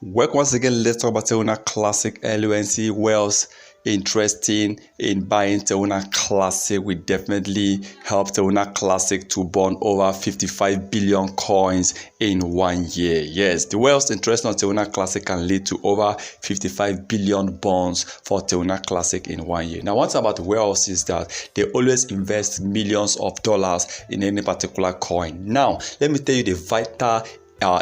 Welcome once again. Let's talk about Terra Classic LUNC. Wells interesting in buying Terra Classic. We definitely help Terra Classic to burn over 55 billion coins in 1 year. Yes, the Wells interest on Terra Classic can lead to over 55 billion bonds for Terra Classic in 1 year. Now, what's about Wells is that they always invest millions of dollars in any particular coin. Now, let me tell you the vital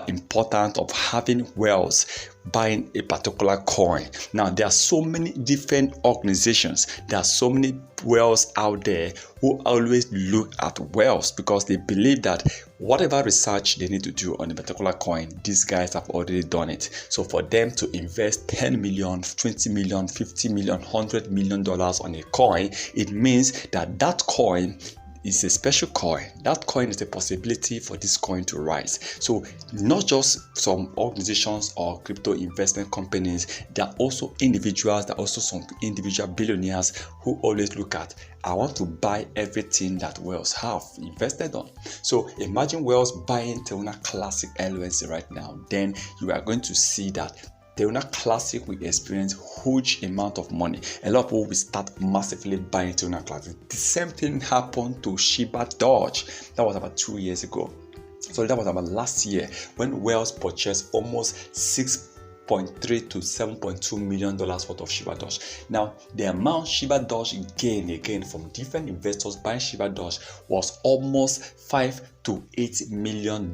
importance of having Wells buying a particular coin. Now, there are so many different organizations, there are so many Wells out there who always look at Wells because they believe that whatever research they need to do on a particular coin, these guys have already done it. So for them to invest 10 million, 20 million, 50 million, $100 million on a coin, it means that that coin is a special coin. That coin is a possibility for this coin to rise. So not just some organizations or crypto investment companies, there are also individuals, there are also some individual billionaires who always look at, I want to buy everything that Wells have invested on. So imagine Wells buying Terra Classic LUNC right now, then you are going to see that Terra Classic will experience huge amount of money. A lot of people will start massively buying Terra Classic. The same thing happened to Shiba Doge. That was about 2 years ago. So that was about last year when Wells purchased almost $6.3 to $7.2 million worth of Shiba Doge. Now, the amount Shiba Doge gained again from different investors buying Shiba Doge was almost $5 to $8 million,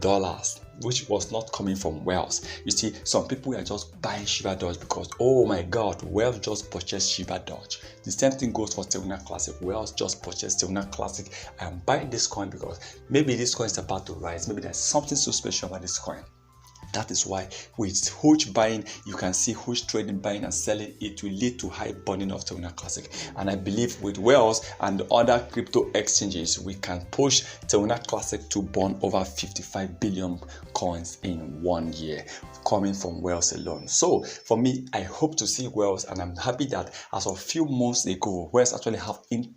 which was not coming from Wells. You see, some people are just buying Shiba Doge because, oh my God, Wells just purchased Shiba Doge. The same thing goes for Terra Classic. Wells just purchased Terra Classic. I am buying this coin because maybe this coin is about to rise. Maybe there's something so special about this coin. That is why with huge buying, you can see huge trading, buying and selling. It will lead to high burning of Terra Classic. And I believe with Wells and other crypto exchanges, we can push Terra Classic to burn over 55 billion coins in 1 year, coming from Wells alone. So for me, I hope to see Wells, and I'm happy that as of a few months ago, Wells actually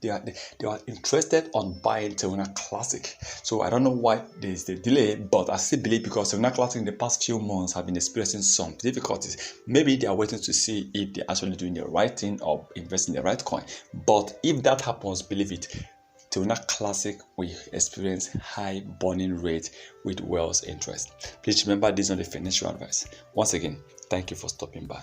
they are interested on buying Terra Classic. So I don't know why there is the delay, but I still believe because Terra Classic in the past few months have been experiencing some difficulties. Maybe they are waiting to see if they're actually doing the right thing or investing in the right coin. But if that happens, believe it, Terra Classic will experience high burning rate with Wells interest. Please remember, this is not a financial advice. Once again, thank you for stopping by.